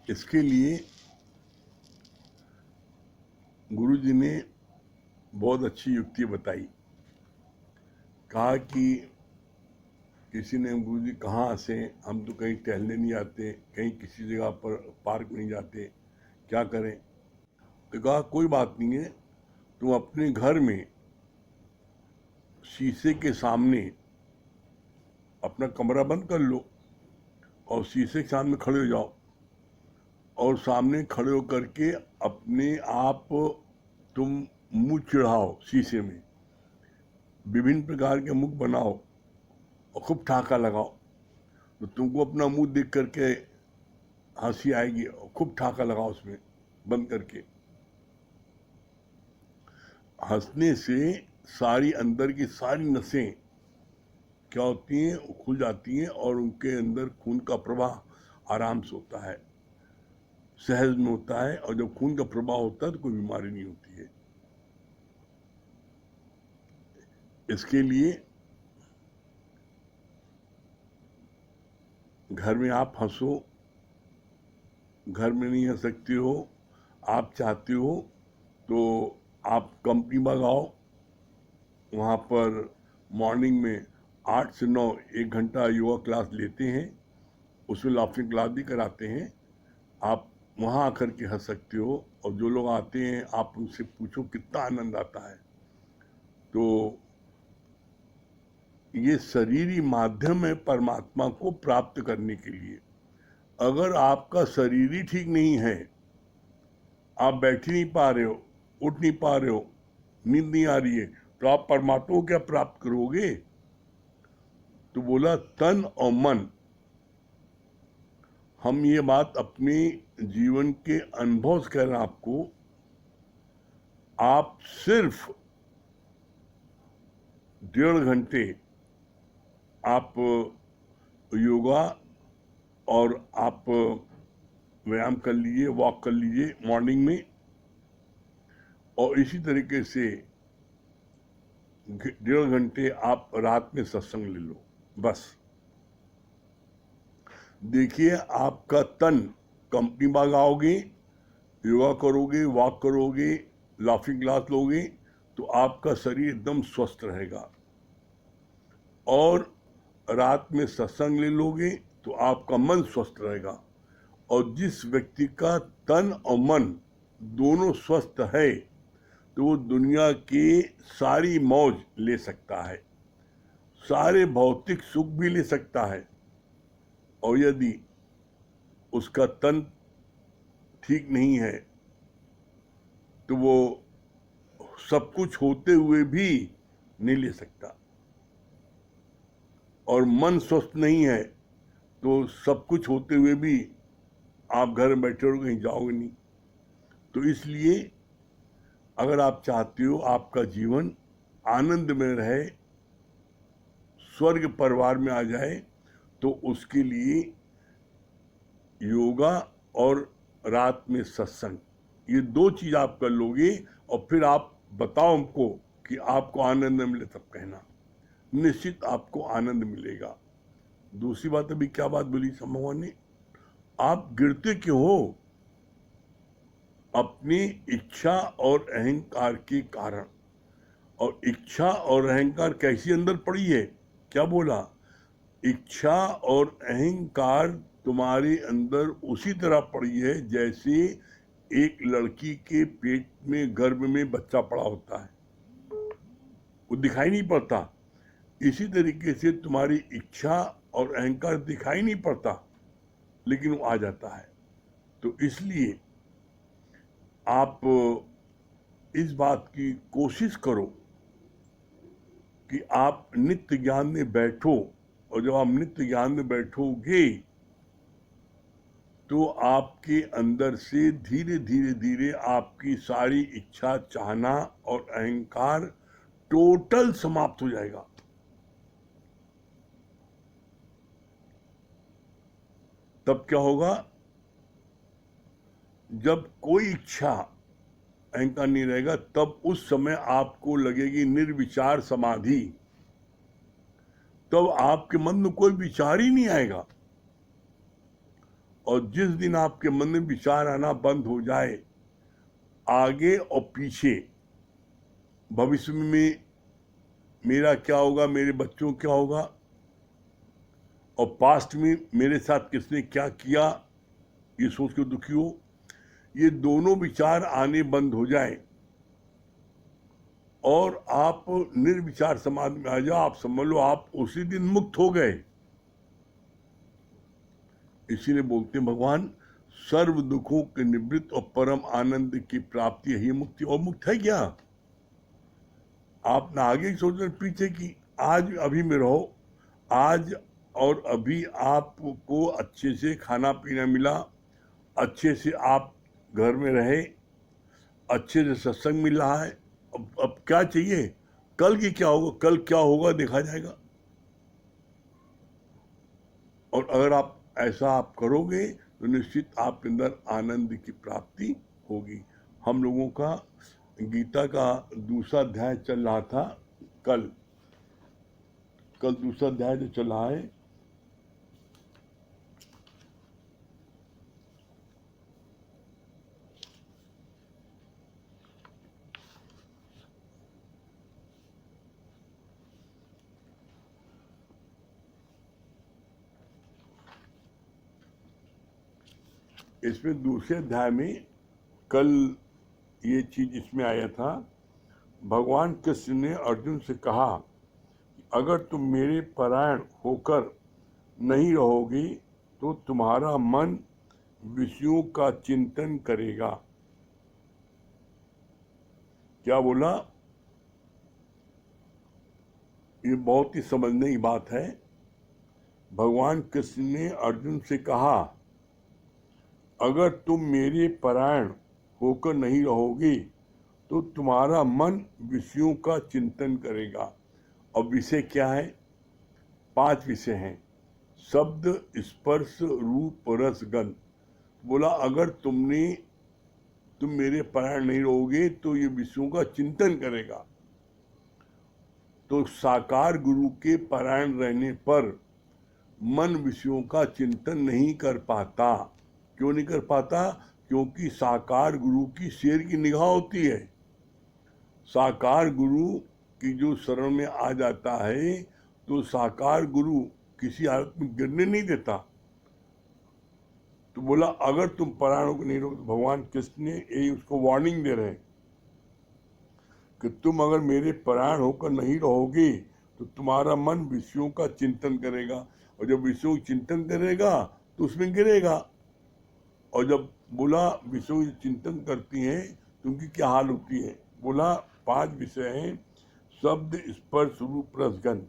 इसके लिए गुरुजी ने बहुत अच्छी युक्ति बताई। कहा कि किसी ने, गुरुजी कहाँ से, हम तो कहीं टहलने नहीं जाते, कहीं किसी जगह पर पार्क नहीं जाते, क्या करें? तो कहा कोई बात नहीं है, तुम अपने घर में शीशे के सामने अपना कमरा बंद कर लो और शीशे के सामने खड़े हो जाओ और सामने खड़े होकर के अपने आप तुम मुंह चिढ़ाओ शीशे में, विभिन्न प्रकार के मुख बनाओ और खूब ठहाका लगाओ। तो तुमको अपना मुंह देख करके हंसी आएगी और खूब ठहाका लगाओ उसमें बंद करके। हंसने से सारी अंदर की सारी नसें क्या होती हैं, खुल जाती हैं और उनके अंदर खून का प्रवाह आराम से होता है, सहज में होता है। और जब खून का प्रवाह होता है तो कोई बीमारी नहीं होती है। इसके लिए घर में आप हंसो, घर में नहीं हंस सकते हो, आप चाहते हो तो आप कंपनी मंगाओ, वहाँ पर मॉर्निंग में 8 से 9 1 घंटा योगा क्लास लेते हैं, उसमें लाफिंग क्लास भी कराते हैं। आप वहाँ आकर के हंस सकते हो और जो लोग आते हैं आप उनसे पूछो कितना आनंद आता है। तो ये शरीरी माध्यम है परमात्मा को प्राप्त करने के लिए। अगर आपका शरीर ही ठीक नहीं है, आप बैठ नहीं पा रहे हो, उठ नहीं पा रहे हो, नींद नहीं आ रही है, तो आप परमात्मा को क्या प्राप्त करोगे? तो बोला तन और मन। हम ये बात अपने जीवन के अनुभव से कह रहे हैं आपको। आप सिर्फ 1.5 घंटे आप योगा और आप व्यायाम कर लीजिए, वॉक कर लीजिए मॉर्निंग में, और इसी तरीके से 1.5 घंटे आप रात में सत्संग ले लो। बस देखिए, आपका तन कंपनी लगाओगे, योगा करोगे, वॉक करोगे, लाफिंग क्लास लोगे, तो आपका शरीर एकदम स्वस्थ रहेगा। और रात में सत्संग ले लोगे तो आपका मन स्वस्थ रहेगा। और जिस व्यक्ति का तन और मन दोनों स्वस्थ है तो वो दुनिया की सारी मौज ले सकता है, सारे भौतिक सुख भी ले सकता है। और यदि उसका तन ठीक नहीं है तो वो सब कुछ होते हुए भी नहीं ले सकता। और मन स्वस्थ नहीं है तो सब कुछ होते हुए भी आप घर में बैठे हो, कहीं जाओगे नहीं। तो इसलिए अगर आप चाहते हो आपका जीवन आनंद में रहे, स्वर्ग परिवार में आ जाए, तो उसके लिए योगा और रात में सत्संग, ये 2 चीज आप कर लोगे और फिर आप बताओ हमको कि आपको आनंद मिले, तब कहना, निश्चित आपको आनंद मिलेगा। दूसरी बात, अभी क्या बात बोली सम्भवा ने, आप गिरते क्यों हो? अपनी इच्छा और अहंकार के कारण। और इच्छा और अहंकार कैसी अंदर पड़ी है? क्या बोला? इच्छा और अहंकार तुम्हारे अंदर उसी तरह पड़ी है जैसे एक लड़की के पेट में, गर्भ में बच्चा पड़ा होता है, वो दिखाई नहीं पड़ता। इसी तरीके से तुम्हारी इच्छा और अहंकार दिखाई नहीं पड़ता, लेकिन वो आ जाता है। तो इसलिए आप इस बात की कोशिश करो कि आप नित्य ज्ञान में बैठो, और जब आप नित्य ज्ञान में बैठोगे तो आपके अंदर से धीरे धीरे धीरे आपकी सारी इच्छा, चाहना और अहंकार टोटल समाप्त हो जाएगा। तब क्या होगा? जब कोई इच्छा, अहंकार नहीं रहेगा, तब उस समय आपको लगेगी निर्विचार समाधि। तब आपके मन में कोई विचार ही नहीं आएगा और जिस दिन आपके मन में विचार आना बंद हो जाए, आगे और पीछे, भविष्य में मेरा क्या होगा, मेरे बच्चों क्या होगा, और पास्ट में मेरे साथ किसने क्या किया, ये सोच के दुखी हो, ये दोनों विचार आने बंद हो जाए और आप निर्विचार समाधि में आ जाओ, आप समझ लो आप उसी दिन मुक्त हो गए। इसीलिए बोलते हैं भगवान, सर्व दुखों के निवृत्त और परम आनंद की प्राप्ति यही मुक्ति। और मुक्त है क्या? आप ना आगे सोच रहे पीछे की, आज अभी में रहो। आज और अभी आपको अच्छे से खाना पीना मिला, अच्छे से आप घर में रहे, अच्छे से सत्संग मिल रहा है। अब क्या चाहिए? कल की क्या होगा, कल क्या होगा देखा जाएगा। और अगर आप ऐसा आप करोगे तो निश्चित आपके अंदर आनंद की प्राप्ति होगी। हम लोगों का गीता का दूसरा अध्याय चल रहा था, कल दूसरा अध्याय जो चल रहा है, इसमें दूसरे अध्याय में कल ये चीज इसमें आया था। भगवान कृष्ण ने अर्जुन से कहा, अगर तुम मेरे परायण होकर नहीं रहोगी तो तुम्हारा मन विषयों का चिंतन करेगा। क्या बोला? ये बहुत ही समझने की बात है। भगवान कृष्ण ने अर्जुन से कहा, अगर तुम मेरे परायण होकर नहीं रहोगी तो तुम्हारा मन विषयों का चिंतन करेगा। और विषय क्या है? 5 विषय हैं, शब्द, स्पर्श, रूप, रस, गंध। बोला अगर तुम मेरे परायण नहीं रहोगे तो ये विषयों का चिंतन करेगा। तो साकार गुरु के परायण रहने पर मन विषयों का चिंतन नहीं कर पाता। क्यों नहीं कर पाता? क्योंकि साकार गुरु की शेर की निगाह होती है। साकार गुरु की जो शरण में आ जाता है तो साकार गुरु किसी हालत में गिरने नहीं देता। तो बोला अगर तुम परायणों को नहीं रोक, भगवान कृष्ण ने यही उसको वार्निंग दे रहे हैं कि तुम अगर मेरे परायण होकर नहीं रहोगे तो तुम्हारा मन विषयों का चिंतन करेगा, और जब विषयों का चिंतन करेगा तो उसमें गिरेगा। और जब बोला विषयों की चिंतन करती हैं तो उनकी क्या हाल होती है? बोला 5 विषय हैं, शब्द, स्पर्श, रूप, रस, गंध।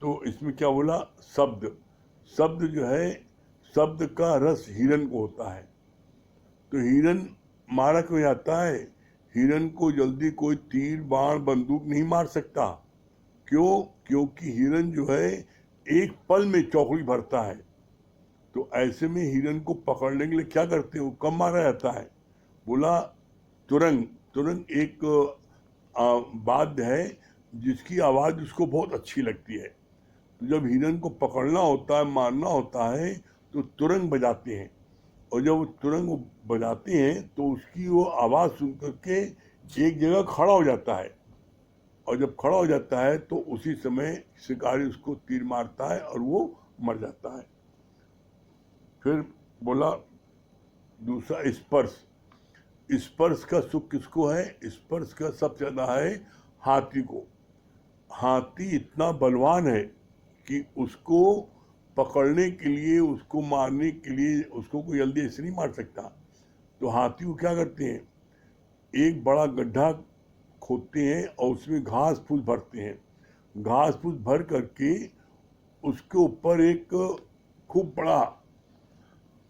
तो इसमें क्या बोला? शब्द जो है, शब्द का रस हिरन को होता है। तो हिरन मारा क्यों जाता है? हिरन को जल्दी कोई तीर, बाण, बंदूक नहीं मार सकता। क्यों? क्योंकि हिरन जो है एक पल में चौकड़ी भरता है। तो ऐसे में हिरन को पकड़ने के लिए क्या करते हो, कब मारा जाता है? बोला तुरंग एक वाद्य है जिसकी आवाज उसको बहुत अच्छी लगती है। तो जब हिरन को पकड़ना होता है, मारना होता है, तो तुरंग बजाते हैं। और जब वो तुरंग बजाते हैं तो उसकी वो आवाज़ सुन करके एक जगह खड़ा हो जाता है। और जब खड़ा हो जाता है तो उसी समय शिकारी उसको तीर मारता है और वो मर जाता है। फिर बोला दूसरा स्पर्श का सुख किसको है? स्पर्श का सबसे ज्यादा है हाथी को। हाथी इतना बलवान है कि उसको पकड़ने के लिए, उसको मारने के लिए उसको कोई जल्दी ऐसे नहीं मार सकता। तो हाथी को क्या करते हैं, एक बड़ा गड्ढा खोदते हैं और उसमें घास फूस भरते हैं। घास फूस भर करके उसके ऊपर एक खूब बड़ा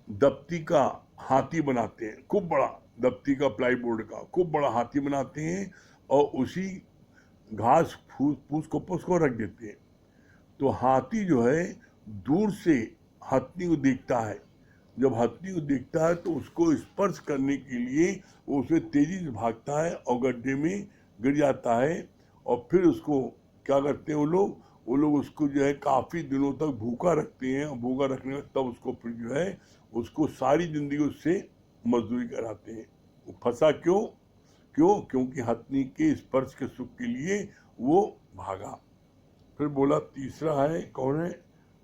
दफ्ती का हाथी बनाते हैं, खूब बड़ा दफ्ती का, प्लाईबोर्ड का खूब बड़ा हाथी बनाते हैं और उसी घास फूस को उसको रख देते हैं। तो हाथी जो है दूर से हथनी को देखता है। जब हथनी को देखता है तो उसको स्पर्श करने के लिए वो उसमें तेजी से भागता है और गड्ढे में गिर जाता है। और फिर उसको क्या करते हैं वो लोग उसको जो है काफ़ी दिनों तक भूखा रखते हैं। और भूखा रखने में तब उसको फिर जो है उसको सारी जिंदगी उससे मजदूरी कराते हैं। वो फंसा क्यों? क्योंकि हथनी के स्पर्श के सुख के लिए वो भागा। फिर बोला तीसरा है, कौन है?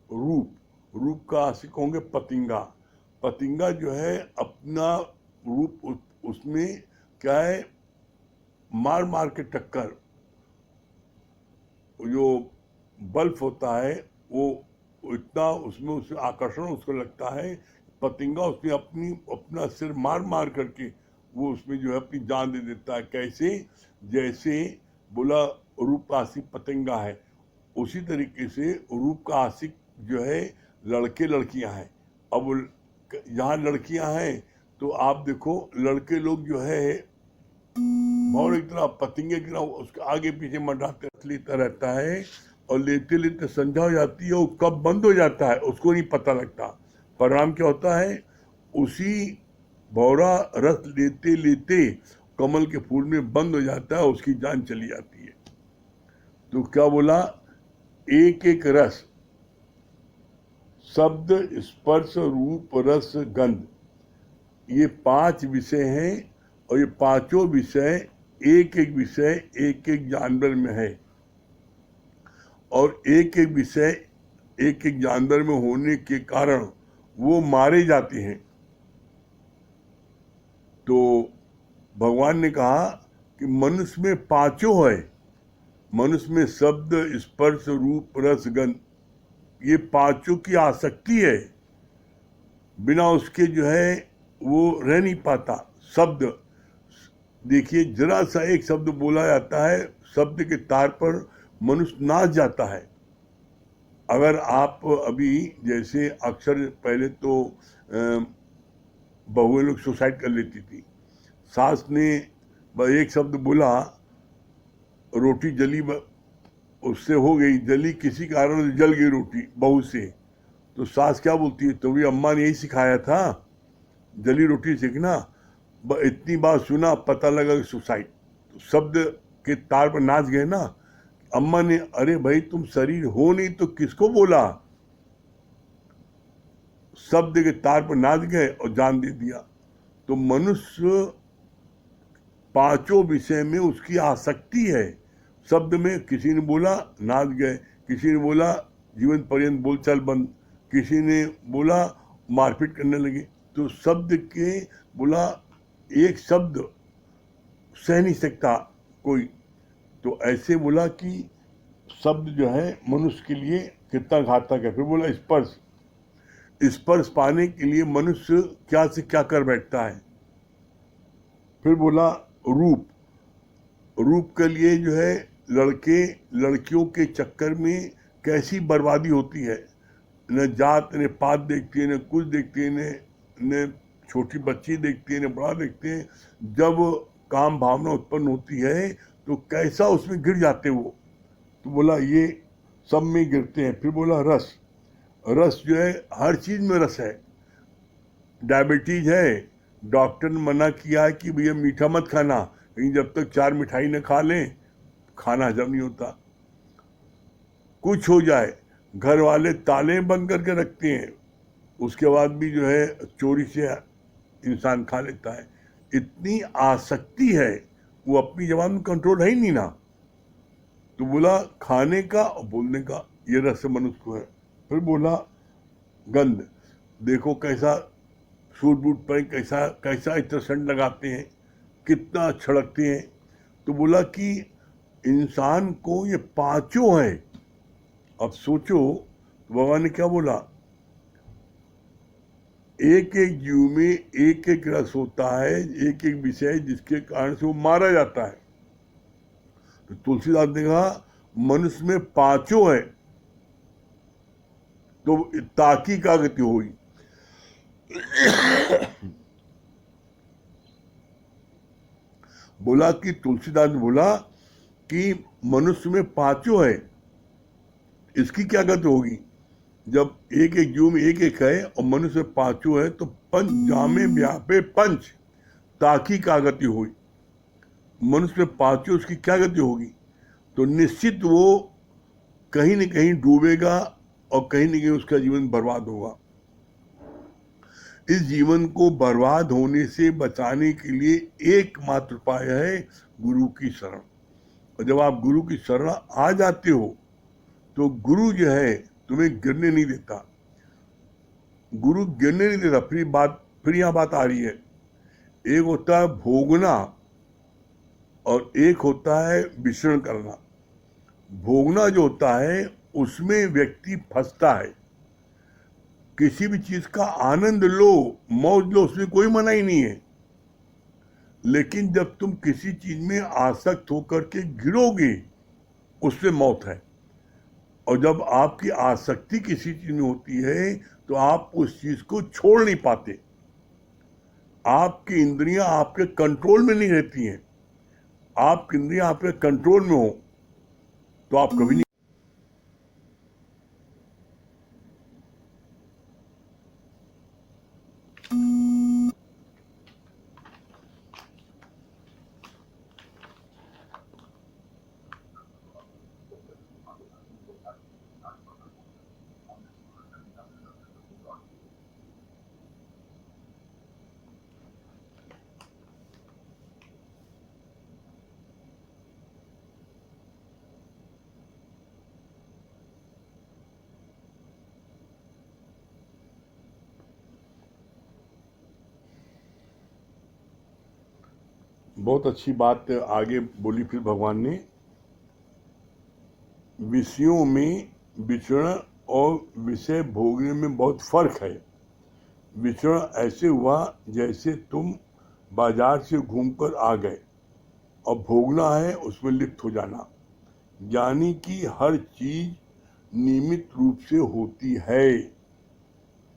रूप। रूप का आशिक होंगे पतिंगा। पतिंगा जो है अपना रूप उसमें क्या है, मार मार के टक्कर, जो बल्ब होता है वो इतना उसमें आकर्षण उसको लगता है, पतिंगा उसमें अपना सिर मार मार करके वो उसमें जो है अपनी जान दे देता है। कैसे? जैसे बोला रूप का आशिक पतंगा है, उसी तरीके से रूप का आशिक जो है लड़के लड़कियां हैं। अब यहाँ लड़कियां हैं तो आप देखो लड़के लोग जो है और एक तरह पतंगे की तरह उसके आगे पीछे मंडराते लेता रहता है, और लेते लेते संध्या हो जाती है, वो कब बंद हो जाता है उसको नहीं पता लगता। परिणाम क्या होता है? उसी भौरा रस लेते लेते कमल के फूल में बंद हो जाता है, उसकी जान चली जाती है। तो क्या बोला? एक एक रस, शब्द स्पर्श रूप रस गंध, ये 5 विषय हैं, और ये पांचों विषय एक एक विषय एक एक जानवर में है, और एक एक विषय एक एक जानवर में होने के कारण वो मारे जाते हैं। तो भगवान ने कहा कि मनुष्य में पांचों है, मनुष्य में शब्द स्पर्श रूप रस गंध, ये पांचों की आसक्ति है, बिना उसके जो है वो रह नहीं पाता। शब्द देखिए, जरा सा एक शब्द बोला जाता है, शब्द के तार पर मनुष्य नाच जाता है। अगर आप अभी जैसे अक्सर पहले तो बहुएं लोग सुसाइड कर लेती थी, सास ने एक शब्द बोला, रोटी जली, उससे हो गई जली, किसी कारण जल गई रोटी बहू से, तो सास क्या बोलती है? तो भी अम्मा ने यही सिखाया था, जली रोटी सीखना। इतनी बात सुना, पता लगा कि सुसाइड। तो शब्द के तार पर नाच गए ना। अम्मा ने, अरे भाई तुम शरीर हो नहीं तो किसको बोला? शब्द के तार पर नाच गए और जान दे दिया। तो मनुष्य पांचों विषय में उसकी आसक्ति है। शब्द में किसी ने बोला नाच गए, किसी ने बोला जीवन पर्यंत बोलचाल बंद, किसी ने बोला मारपीट करने लगे। तो शब्द के बोला एक शब्द सह नहीं सकता कोई। तो ऐसे बोला कि शब्द जो है मनुष्य के लिए कितना घातक है। फिर बोला स्पर्श, स्पर्श पाने के लिए मनुष्य क्या से क्या कर बैठता है। फिर बोला रूप, रूप के लिए जो है लड़के लड़कियों के चक्कर में कैसी बर्बादी होती है, न जात न पात देखती है, न कुछ देखती है, न छोटी बच्ची देखती है, न बड़ा देखते हैं। जब काम भावना उत्पन्न होती है तो कैसा उसमें गिर जाते वो। तो बोला ये सब में गिरते हैं। फिर बोला रस, रस जो है हर चीज में रस है। डायबिटीज है, डॉक्टर ने मना किया है कि भैया मीठा मत खाना, लेकिन जब तक 4 मिठाई न खा लें खाना हजम नहीं होता। कुछ हो जाए, घर वाले ताले बंद करके रखते हैं, उसके बाद भी जो है चोरी से इंसान खा लेता है। इतनी आसक्ति है, वो अपनी जबान में कंट्रोल है ही नहीं ना। तो बोला खाने का और बोलने का ये रस मनुष्य को है। फिर बोला गंध, देखो कैसा सूट बूट पर कैसा कैसा इतना सेंट लगाते हैं, कितना छिड़कते हैं। तो बोला कि इंसान को ये पांचों है। अब सोचो भगवान ने क्या बोला, एक एक जीव में एक एक रस होता है, एक एक विषय जिसके कारण से वो मारा जाता है। तो तुलसीदास ने कहा मनुष्य में पांचों है, तो ताकी का गति हुई। बोला कि तुलसीदास ने बोला कि मनुष्य में पांचों है, इसकी क्या गति होगी? जब एक एक जीव में एक एक है और मनुष्य में पांचों है, तो पंच जामे व्यापे पंच ताकी का गति हुई। मनुष्य में पांचों, उसकी क्या गति होगी? तो निश्चित वो कहीं न कहीं डूबेगा और कहीं न कहीं उसका जीवन बर्बाद होगा। इस जीवन को बर्बाद होने से बचाने के लिए एकमात्र उपाय है गुरु की शरण। और जब आप गुरु की शरण आ जाते हो तो गुरु जो है तुम्हें गिरने नहीं देता। गुरु गिरने नहीं देता। फिर यहाँ बात आ रही है, एक होता है भोगना और एक होता है विचरण करना। भोगना जो होता है उसमें व्यक्ति फंसता है। किसी भी चीज का आनंद लो, मौज लो, उसमें कोई मनाही नहीं है। लेकिन जब तुम किसी चीज में आसक्त होकर के गिरोगे, उससे मौत है। और जब आपकी आसक्ति किसी चीज में होती है तो आप उस चीज को छोड़ नहीं पाते। आपकी इंद्रियां आपके कंट्रोल में नहीं रहती हैं। आपकी इंद्रियां आपके कंट्रोल में हो तो आप कभी नहीं। बहुत अच्छी बात आगे बोली फिर भगवान ने, विषयों में विचरण और विषय भोगने में बहुत फर्क है। विचरण ऐसे हुआ जैसे तुम बाजार से घूमकर आ गए, और भोगना है उसमें लिप्त हो जाना। ज्ञानी की हर चीज नियमित रूप से होती है।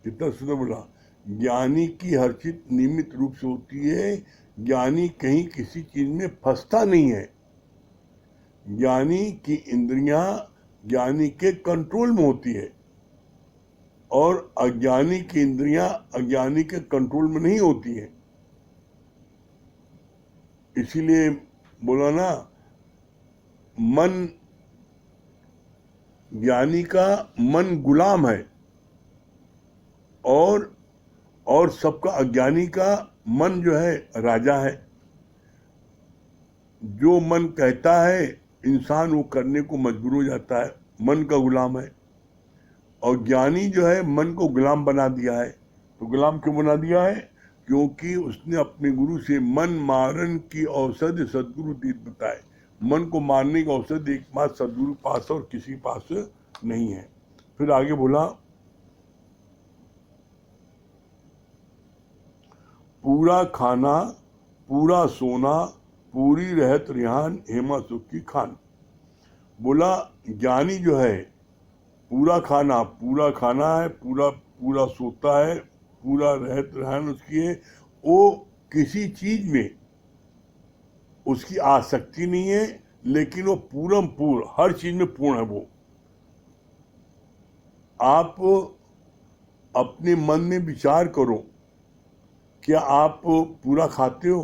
कितना सुंदर बोला, ज्ञानी की हर चीज नियमित रूप से होती है। ज्ञानी कहीं किसी चीज में फंसता नहीं है। ज्ञानी की इंद्रियां ज्ञानी के कंट्रोल में होती है, और अज्ञानी की इंद्रियां अज्ञानी के कंट्रोल में नहीं होती है। इसीलिए बोला ना, मन ज्ञानी का मन गुलाम है, और सबका अज्ञानी का मन जो है राजा है। जो मन कहता है इंसान वो करने को मजबूर हो जाता है, मन का गुलाम है। और ज्ञानी जो है मन को गुलाम बना दिया है। तो गुलाम क्यों बना दिया है? क्योंकि उसने अपने गुरु से मन मारन की औषधि सदगुरु दीत बताए। मन को मारने का औषध एकमात्र सदगुरु पास और किसी पास नहीं है। फिर आगे बोला, पूरा खाना, पूरा सोना, पूरी रहत रिहान, हेमा सुख की खान। बोला ज्ञानी जो है पूरा खाना है, पूरा सोता है, पूरा रहत रिहान उसकी है। वो किसी चीज में उसकी आसक्ति नहीं है, लेकिन वो पूर्ण हर चीज में पूर्ण है। वो आप अपने मन में विचार करो, क्या आप पूरा खाते हो?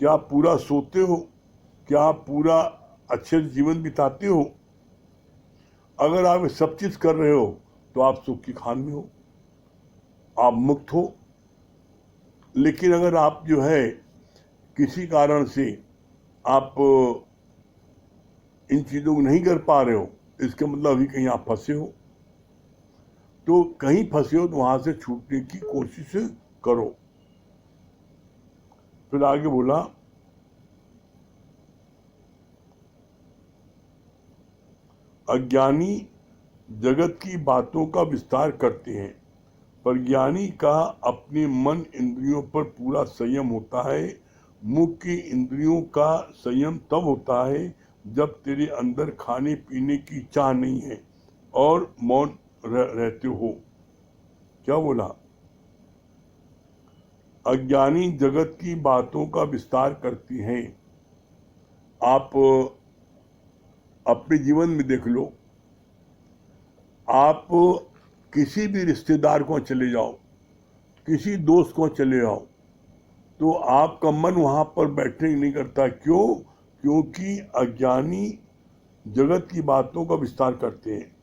क्या आप पूरा सोते हो? क्या आप पूरा अच्छे जीवन बिताते हो? अगर आप सब चीज कर रहे हो तो आप सुख की खान में हो, आप मुक्त हो। लेकिन अगर आप जो है किसी कारण से आप इन चीजों को नहीं कर पा रहे हो, इसका मतलब अभी कहीं आप फंसे हो। तो कहीं फंसे हो तो वहां से छूटने की कोशिश करो। फिर आगे बोला, अज्ञानी जगत की बातों का विस्तार करते हैं, पर ज्ञानी का अपने मन इंद्रियों पर पूरा संयम होता है। मुख की इंद्रियों का संयम तब होता है जब तेरे अंदर खाने पीने की चाह नहीं है और मौन रहते हो। क्या बोला? अज्ञानी जगत की बातों का विस्तार करती हैं। आप अपने जीवन में देख लो, आप किसी भी रिश्तेदार को चले जाओ, किसी दोस्त को चले जाओ, तो आपका मन वहां पर बैठने नहीं करता। क्यों? क्योंकि अज्ञानी जगत की बातों का विस्तार करते हैं।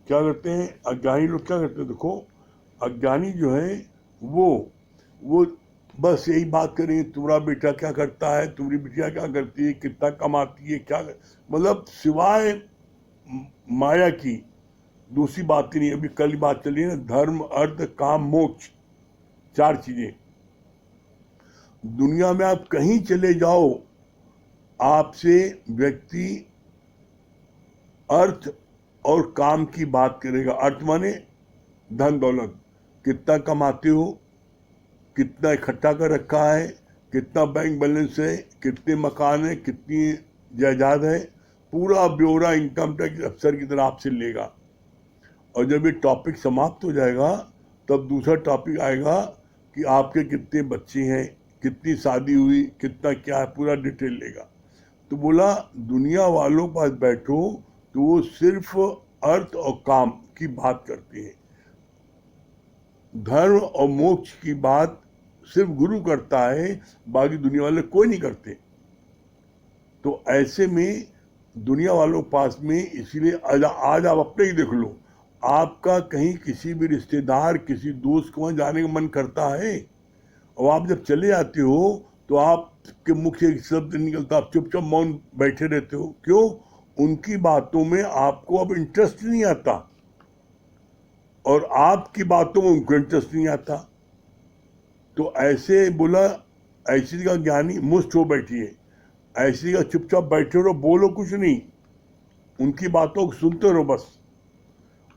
क्या करते हैं अज्ञानी लोग? क्या करते हैं? देखो, अज्ञानी जो है वो बस यही बात करेंगे, तुम्हारा बेटा क्या करता है, तुम्हारी बिटिया क्या करती है, कितना कमाती है, क्या मतलब सिवाय माया की दूसरी बात ही नहीं। अभी कल बात चली है ना, धर्म अर्थ काम मोक्ष, 4 चीजें। दुनिया में आप कहीं चले जाओ, आपसे व्यक्ति अर्थ और काम की बात करेगा। अर्थ माने धन दौलत, कितना कमाते हो, कितना इकट्ठा कर रखा है, कितना बैंक बैलेंस है, कितने मकान है, कितनी जायदाद है, पूरा ब्यौरा इनकम टैक्स अफसर की तरह आपसे लेगा। और जब ये टॉपिक समाप्त हो जाएगा तब दूसरा टॉपिक आएगा कि आपके कितने बच्चे हैं, कितनी शादी हुई, कितना क्या है, पूरा डिटेल लेगा। तो बोला दुनिया वालों के पास बैठो तो वो सिर्फ अर्थ और काम की बात करते हैं, धर्म और मोक्ष की बात सिर्फ गुरु करता है, बाकी दुनिया वाले कोई नहीं करते। तो ऐसे में दुनिया वालों के पास में, इसीलिए आज आप अपने ही देख लो, आपका कहीं किसी भी रिश्तेदार किसी दोस्त को वहां जाने का मन करता है, और आप जब चले जाते हो तो आपके मुख से एक शब्द निकलता, आप चुपचाप मौन बैठे रहते हो। क्यों? उनकी बातों में आपको अब इंटरेस्ट नहीं आता और आपकी बातों में उनको इंटरेस्ट नहीं आता। तो ऐसे बोला, ऐसी का ज्ञानी मुष्ट हो बैठिए, ऐसी का चुपचाप बैठे रहो, बोलो कुछ नहीं, उनकी बातों को सुनते रहो बस,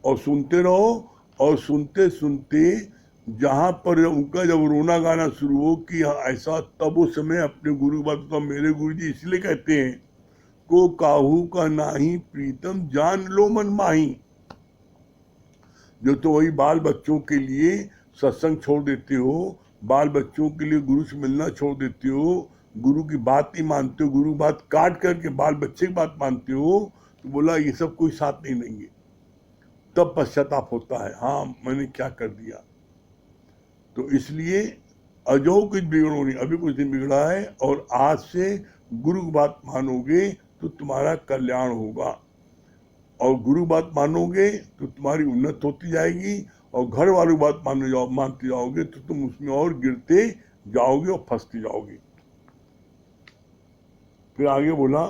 और सुनते रहो। और सुनते सुनते जहां पर उनका जब रोना गाना शुरू हो कि हाँ ऐसा, तब उस समय अपने गुरु की बात, तो मेरे गुरु जी इसलिए कहते हैं को काहू का नाही प्रीतम जान लो मन माही। जो तो वही बाल बच्चों के लिए सत्संग छोड़ देते हो, बाल बच्चों के लिए गुरु से मिलना छोड़ देते हो, गुरु की बात नहीं मानते हो, गुरु की बात काट करके बाल बच्चे की बात मानते हो, तो बोला ये सब कोई साथ नहीं देंगे। तब पश्चाताप होता है, हाँ मैंने क्या कर दिया। तो इसलिए अजो कुछ बिगड़ो नहीं, अभी कुछ दिन बिगड़ा है, और आज से गुरु की बात मानोगे तो तुम्हारा कल्याण होगा, और गुरु बात मानोगे तो तुम्हारी उन्नत होती जाएगी, और घर वालों की बात मानते जाओगे तो तुम उसमें और गिरते जाओगे और फंसते जाओगे। फिर आगे बोला,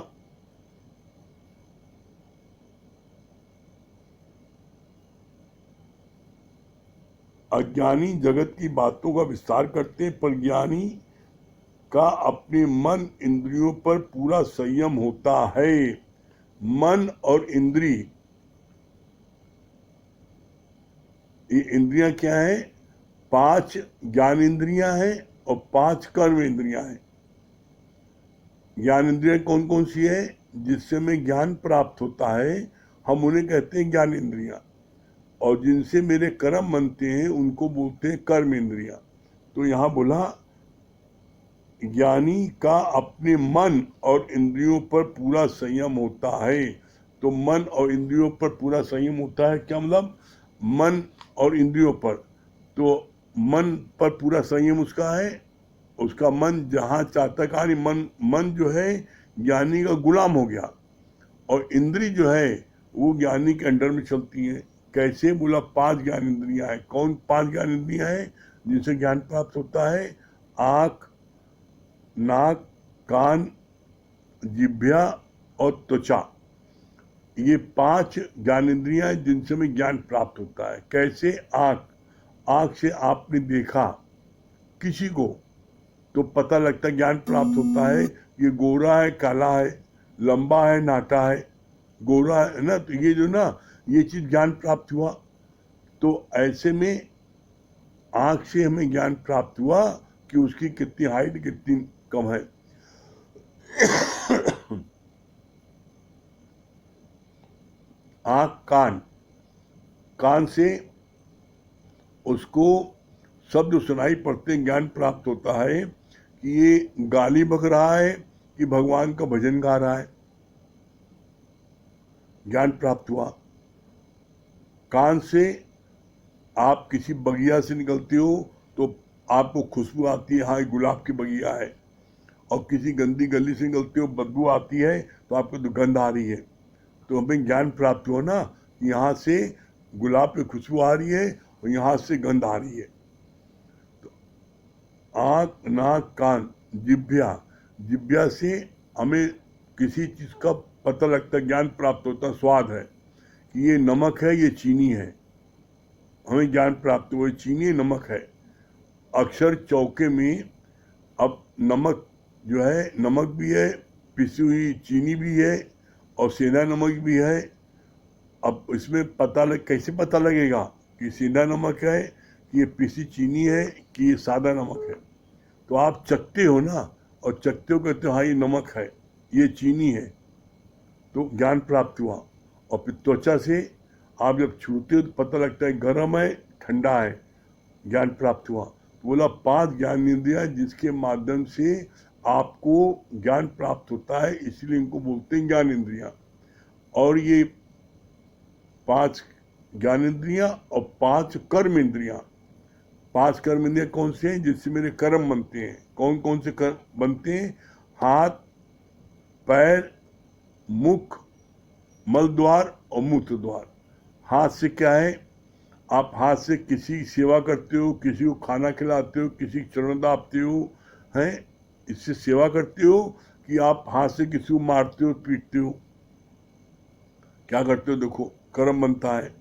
अज्ञानी जगत की बातों का विस्तार करते, पर ज्ञानी का अपने मन इंद्रियों पर पूरा संयम होता है। मन और इंद्री, ये इंद्रियां क्या है? 5 ज्ञान इंद्रियां हैं और 5 कर्म इंद्रियां हैं। ज्ञान इंद्रियां कौन कौन सी है? जिससे हमें ज्ञान प्राप्त होता है, हम उन्हें कहते हैं ज्ञान इंद्रियां, और जिनसे मेरे कर्म बनते हैं उनको बोलते हैं कर्म इंद्रियां। तो यहां बोला ज्ञानी का अपने मन और इंद्रियों पर पूरा संयम होता है। तो मन और इंद्रियों पर पूरा संयम होता है, क्या मतलब? मन और इंद्रियों पर, तो मन पर पूरा संयम उसका है, उसका मन जहाँ चाहता कहा, मन जो है ज्ञानी का गुलाम हो गया, और इंद्री जो है वो ज्ञानी के अंडर में चलती है। कैसे? बोला 5 ज्ञान इंद्रियां हैं। कौन 5 ज्ञान इंद्रियां हैं जिनसे ज्ञान प्राप्त होता है? आँख, नाक, कान, जिह्वा और त्वचा, ये 5 ज्ञान इंद्रियां हैं जिनसे हमें ज्ञान प्राप्त होता है। कैसे? आँख से आपने देखा किसी को तो पता लगता है, ज्ञान प्राप्त होता है, ये गोरा है, काला है, लंबा है, नाटा है, गोरा है ना, तो ये जो ना, ये चीज ज्ञान प्राप्त हुआ। तो ऐसे में आँख से हमें ज्ञान प्राप्त हुआ कि उसकी कितनी हाइट, कितनी कम है। आँख, कान से उसको शब्द सुनाई पड़ते, ज्ञान प्राप्त होता है कि ये गाली बक रहा है कि भगवान का भजन गा रहा है, ज्ञान प्राप्त हुआ। कान से आप किसी बगिया से निकलते हो तो आपको खुशबू आती है, हाँ ये गुलाब की बगिया है, और किसी गंदी गली से निकलते हो, बदबू आती है तो आपको तो गंध आ रही है। तो हमें ज्ञान प्राप्त हुआ ना, यहाँ से गुलाब पे खुशबू आ रही है और यहाँ से गंध आ रही है। आँख, नाक, कान, जिह्वा, जिह्वा से हमें किसी चीज का पता लगता है, ज्ञान प्राप्त होता है, स्वाद है कि ये नमक है, ये चीनी है, हमें ज्ञान प्राप्त हुआ चीनी नमक है। अक्षर चौके में अब नमक जो है, नमक भी है, पिसी हुई चीनी भी है और सेंधा नमक भी है। अब इसमें कैसे पता लगेगा कि सेंधा नमक है कि ये पिसी चीनी है कि ये सादा नमक है? तो आप चखते हो ना, और चखते हो, कहते हो हाँ ये नमक है, ये चीनी है, तो ज्ञान प्राप्त हुआ। और फिर त्वचा से आप जब छूते हो तो पता लगता है गर्म है, ठंडा है, ज्ञान प्राप्त हुआ। तो बोला 5 ज्ञान इंद्रियां जिसके माध्यम से आपको ज्ञान प्राप्त होता है, इसलिए इनको बोलते हैं ज्ञान इंद्रियां। और ये 5 ज्ञान इंद्रियां और 5 कर्म इंद्रियां। 5 कर्म इंद्रियां कौन से हैं? जिससे मेरे कर्म बनते हैं। कौन कौन से कर्म बनते हैं? हाथ, पैर, मुख, मल द्वार और मूत्र द्वार। हाथ से क्या है? आप हाथ से किसी की सेवा करते हो, किसी को खाना खिलाते हो, किसी की चरण दाबते हो, हैं? इससे सेवा करते हो कि आप हाथ से किसी को मारते हो, पीटते हो, क्या करते हो? देखो, कर्म बनता है।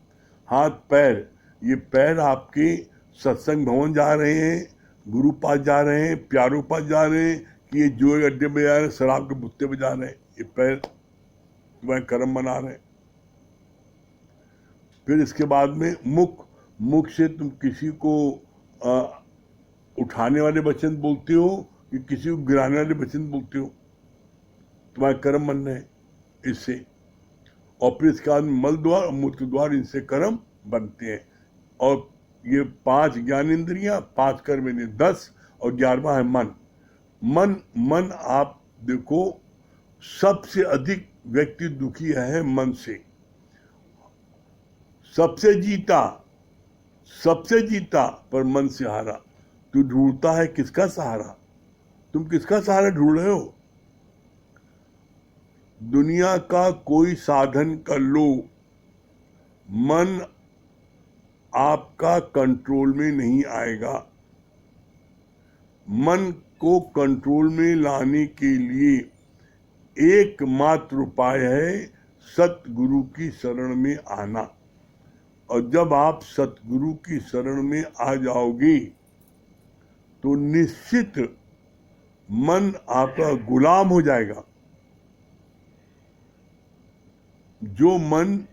हाथ, पैर, ये पैर आपके सत्संग भवन जा रहे हैं, गुरु पास जा रहे हैं, प्यारों पास जा रहे हैं, कि ये जुए के अड्डे में जा रहे हैं, शराब के बुत्ते में जा रहे हैं, ये पैर तुम्हारे कर्म बना रहे हैं। फिर इसके बाद में मुख, मुख से तुम किसी को उठाने वाले वचन बोलते हो कि किसी को गिराने वाले वचन बोलते हो, तुम्हारे कर्म बन रहे हैं इससे। और फिर इसके बाद मल द्वार और मूत्र द्वार, इनसे कर्म बनते हैं। और ये 5 ज्ञान इंद्रियां, 5 कर्म इंद्रियां, 10, और 11वां है मन। मन आप देखो, सबसे अधिक व्यक्ति दुखी है मन से। सबसे जीता पर मन से हारा। तू ढूंढता है किसका सहारा? तुम किसका सहारा ढूंढ रहे हो? दुनिया का कोई साधन कर लो, मन आपका कंट्रोल में नहीं आएगा। मन को कंट्रोल में लाने के लिए एकमात्र उपाय है सतगुरु की शरण में आना। और जब आप सतगुरु की शरण में आ जाओगे तो निश्चित मन आपका गुलाम हो जाएगा। जो मन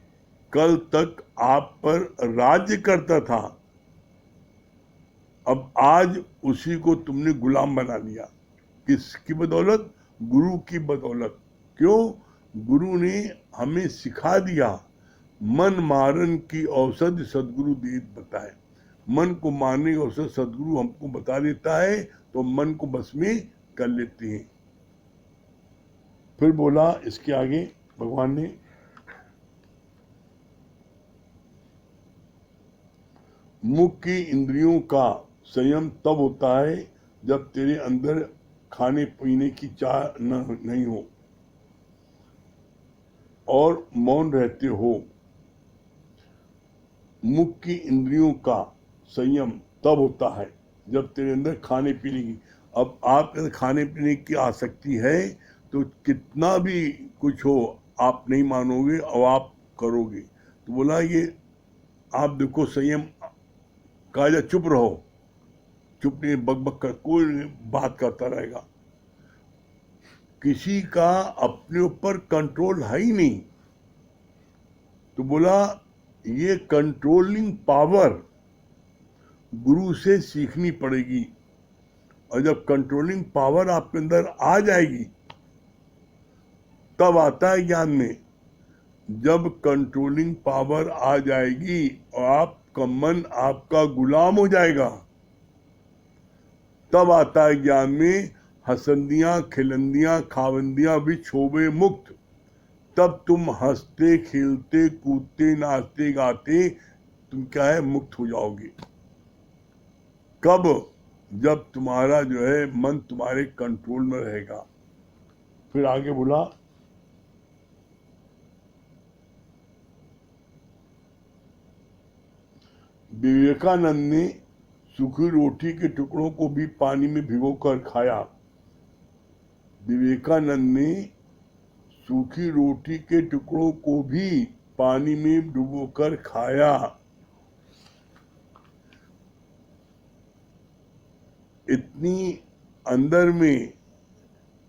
कल तक आप पर राज्य करता था, अब आज उसी को तुमने गुलाम बना लिया। किसकी बदौलत? गुरु की बदौलत। क्यों? गुरु ने हमें सिखा दिया, मन मारन की औषधि सदगुरु देत बताए। मन को मारने की औषध सदगुरु हमको बता देता है, तो मन को बस में कर लेते हैं। फिर बोला इसके आगे भगवान ने, मुख की इंद्रियों का संयम तब होता है जब तेरे अंदर खाने पीने की चाह नहीं हो और मौन रहते हो। मुख की इंद्रियों का संयम तब होता है जब तेरे अंदर खाने पीने की, अब आपके अंदर खाने पीने की आसक्ति है तो कितना भी कुछ हो आप नहीं मानोगे और आप करोगे। तो बोला ये आप देखो, संयम कहा जा, चुप रहो, चुप नहीं, बक कर कोई बात करता रहेगा। किसी का अपने ऊपर कंट्रोल है ही नहीं। तो बोला ये कंट्रोलिंग पावर गुरु से सीखनी पड़ेगी। और जब कंट्रोलिंग पावर आपके अंदर आ जाएगी तब आता है ज्ञान में। जब कंट्रोलिंग पावर आ जाएगी और आपका मन आपका गुलाम हो जाएगा, तब आता है ज्ञान में हसंदियां, खिलंदियां, खावंदियां भी छोबे मुक्त। तब तुम हंसते, खेलते, कूदते, नाचते, गाते तुम क्या है, मुक्त हो जाओगे। कब? जब तुम्हारा जो है मन तुम्हारे कंट्रोल में रहेगा। फिर आगे बोला, विवेकानंद ने सूखी रोटी के टुकड़ों को भी पानी में भिगोकर खाया। विवेकानंद ने सूखी रोटी के टुकड़ों को भी पानी में डुबोकर खाया। इतनी अंदर में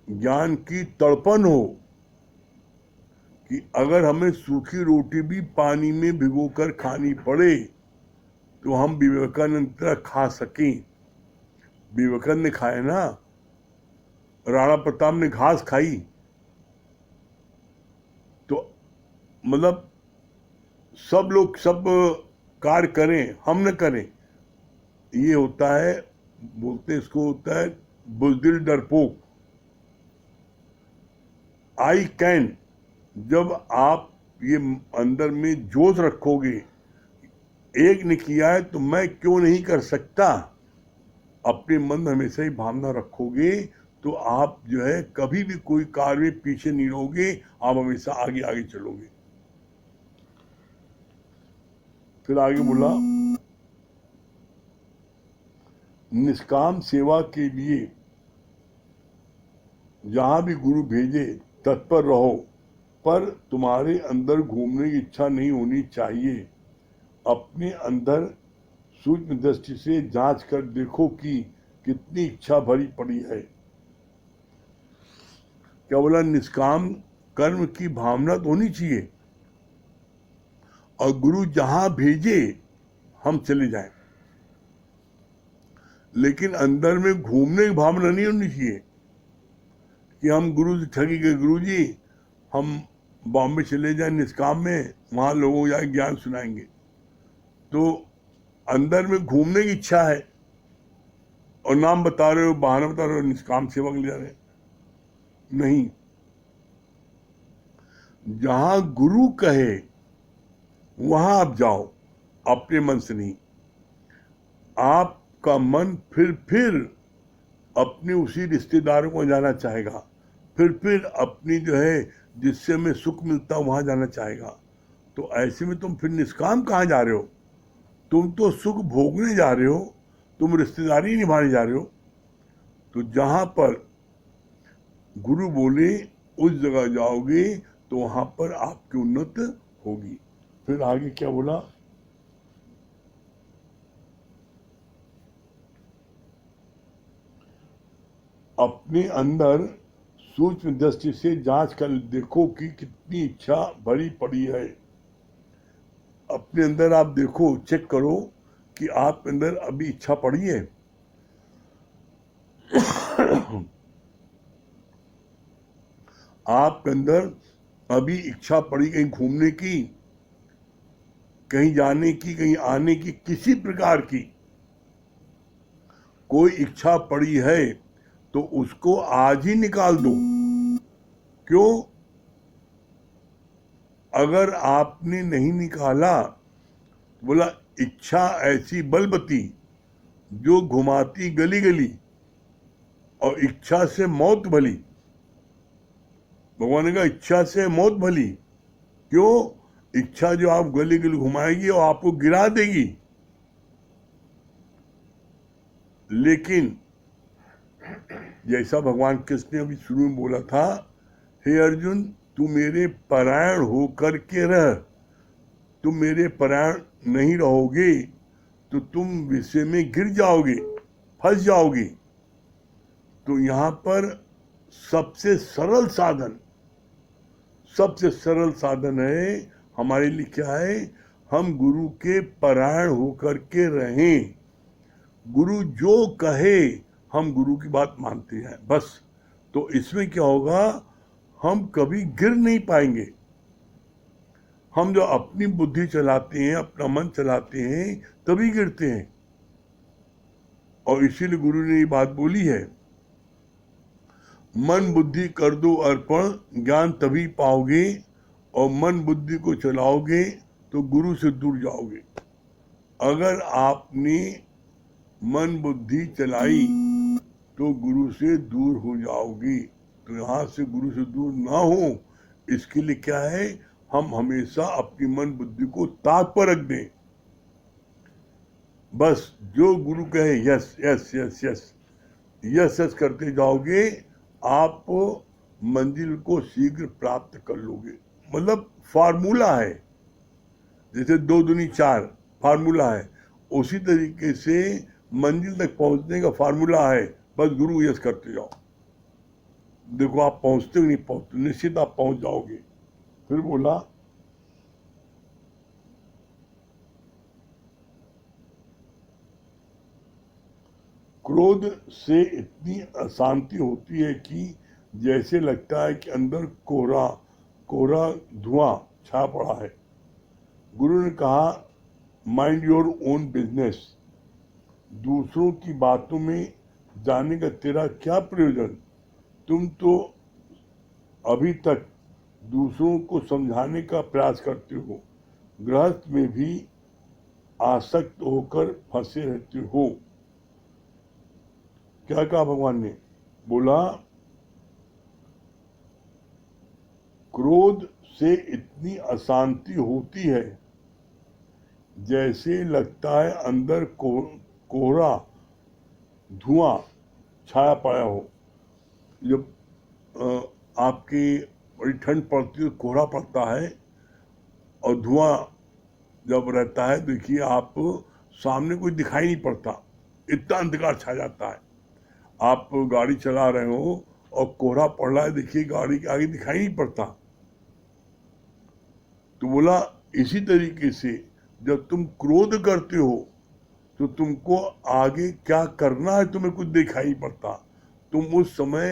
ज्ञान की तड़पन हो कि अगर हमें सूखी रोटी भी पानी में भिगोकर खानी पड़े तो हम विवेकानंद तरह खा सकें। विवेकानंद ने खाया ना, राणा प्रताप ने घास खाई, तो मतलब सब लोग सब कार्य करें, हम न करें, ये होता है, बोलते इसको होता है बुज़दिल डरपोक। आई कैन, जब आप ये अंदर में जोश रखोगे, एक ने किया है तो मैं क्यों नहीं कर सकता, अपने मन में हमेशा ही भावना रखोगे तो आप जो है कभी भी कोई कार्य में पीछे नहीं रहोगे, आप हमेशा आगे आगे चलोगे। फिर आगे बोला, निष्काम सेवा के लिए जहां भी गुरु भेजे तत्पर रहो, पर तुम्हारे अंदर घूमने की इच्छा नहीं होनी चाहिए। अपने अंदर सूक्ष्म दृष्टि से जांच कर देखो कि कितनी इच्छा भरी पड़ी है। क्या बोला? निष्काम कर्म की भावना तो होनी चाहिए, और गुरु जहां भेजे हम चले जाएं, लेकिन अंदर में घूमने की भावना नहीं होनी चाहिए कि हम गुरु से ठगी गए, गुरु जी हम बॉम्बे चले जाएं निष्काम में, वहां लोगों को जाके ज्ञान सुनाएंगे। तो अंदर में घूमने की इच्छा है और नाम बता रहे हो, बहाना बता रहे हो, निष्काम सेवा के लिए जा रहे हैं। नहीं, जहां गुरु कहे वहां आप जाओ, अपने मन से नहीं। आपका मन फिर अपने उसी रिश्तेदारों को जाना चाहेगा, फिर अपनी जो है जिससे हमें सुख मिलता वहां जाना चाहेगा। तो ऐसे में तुम फिर निष्काम कहाँ जा रहे हो? तुम तो सुख भोगने जा रहे हो, तुम रिश्तेदारी निभाने जा रहे हो। तो जहां पर गुरु बोले उस जगह जाओगे तो वहां पर आपकी उन्नत होगी। फिर आगे क्या बोला? अपने अंदर सूक्ष्म दृष्टि से जांच कर देखो कि कितनी इच्छा भरी पड़ी है। अपने अंदर आप देखो, चेक करो कि आपके अंदर अभी इच्छा पड़ी है। आपके अंदर अभी इच्छा पड़ी कहीं घूमने की, कहीं जाने की, कहीं आने की, किसी प्रकार की कोई इच्छा पड़ी है तो उसको आज ही निकाल दो। क्यों? अगर आपने नहीं निकाला, बोला इच्छा ऐसी बलवती जो घुमाती गली गली, और इच्छा से मौत भली। भगवान ने कहा इच्छा से मौत भली। क्यों? इच्छा जो आप गली गली घुमाएगी और आपको गिरा देगी। लेकिन जैसा भगवान कृष्ण ने अभी शुरू में बोला था, हे अर्जुन तू मेरे परायण होकर के रह। तुम मेरे परायण नहीं रहोगे तो तुम विषय में गिर जाओगे, फंस जाओगे। तो यहाँ पर सबसे सरल साधन है हमारे लिए। क्या है? हम गुरु के परायण होकर के रहें। गुरु जो कहे हम गुरु की बात मानते हैं, बस। तो इसमें क्या होगा? हम कभी गिर नहीं पाएंगे। हम जो अपनी बुद्धि चलाते हैं, अपना मन चलाते हैं, तभी गिरते हैं। और इसीलिए गुरु ने ये बात बोली है, मन बुद्धि कर दो अर्पण, ज्ञान तभी पाओगे। और मन बुद्धि को चलाओगे तो गुरु से दूर जाओगे। अगर आपने मन बुद्धि चलाई तो गुरु से दूर हो जाओगी। तो यहाँ से गुरु से दूर ना हो, इसके लिए क्या है? हम हमेशा अपनी मन बुद्धि को ताक पर रख दें। बस जो गुरु कहे yes yes yes yes yes yes करते जाओगे, आप मंजिल को शीघ्र प्राप्त कर लोगे। मतलब फार्मूला है, जैसे 2 दूनी 4 फार्मूला है, उसी तरीके से मंजिल तक पहुंचने का फार्मूला है। बस गुरु यस करते जाओ, देखो आप पहुंचते हो नहीं पहुंचते, निश्चित आप पहुंच जाओगे। फिर बोला क्रोध से इतनी अशांति होती है कि जैसे लगता है कि अंदर कोहरा कोहरा धुआं छा पड़ा है। गुरु ने कहा माइंड योर ओन बिजनेस, दूसरों की बातों में जाने का तेरा क्या प्रयोजन। तुम तो अभी तक दूसरों को समझाने का प्रयास करते हो, गृहस्थ में भी आसक्त होकर फंसे रहते हो। क्या कहा भगवान ने? बोला क्रोध से इतनी अशांति होती है जैसे लगता है अंदर कोहरा धुआं छाया पड़ा हो। जब आपकी बड़ी ठंड पड़ती है, कोहरा पड़ता है और धुआं जब रहता है, देखिए आप सामने कोई दिखाई नहीं पड़ता, इतना अंधकार छा जाता है। आप गाड़ी चला रहे हो और कोहरा पड़ रहा है, देखिए गाड़ी के आगे दिखाई नहीं पड़ता। तो बोला इसी तरीके से जब तुम क्रोध करते हो तो तुमको आगे क्या करना है तुम्हें कुछ दिखाई नहीं पड़ता। तुम उस समय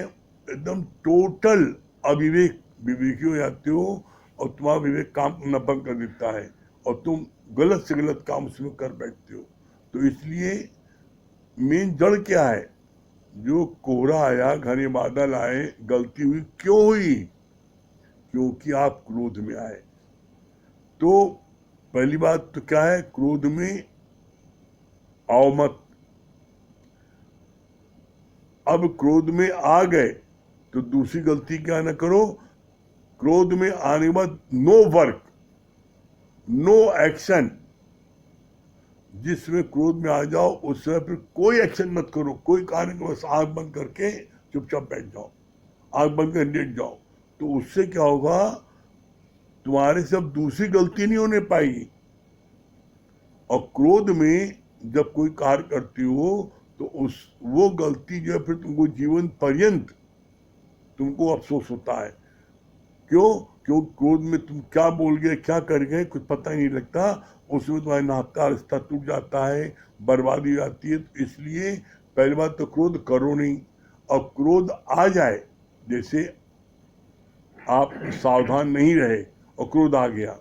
एकदम टोटल विवेकी हो जाते हो और तुम्हारा विवेक काम करना बंद कर देता है और तुम गलत से गलत काम उसमें कर बैठते हो। तो इसलिए मेन जड़ क्या है? जो कोहरा आया, घने बादल आए, गलती हुई, क्यों हुई? क्योंकि आप क्रोध में आए। तो पहली बात तो क्या है? क्रोध में आओ मत। अब क्रोध में आ गए तो दूसरी गलती क्या ना करो, क्रोध में आने के बाद नो वर्क, नो एक्शन। जिसमें क्रोध में आ जाओ उस समय फिर कोई एक्शन मत करो, कोई कार्य को, बस आंख बंद करके चुपचाप बैठ जाओ, आंख बंद कर लेट जाओ। तो उससे क्या होगा, तुम्हारे से अब दूसरी गलती नहीं होने पाएगी। और क्रोध में जब कोई कार्य करती हो तो वो गलती जो है फिर तुमको जीवन पर्यंत तुमको अफसोस होता है। क्यों? क्रोध में तुम क्या बोल गए, क्या कर गए, कुछ पता ही नहीं लगता। उसमें तुम्हारा नाता रिश्ता टूट जाता है, बर्बादी हो जाती है। तो इसलिए पहली बात तो क्रोध करो नहीं। और क्रोध आ जाए, जैसे आप सावधान नहीं रहे और क्रोध आ गया,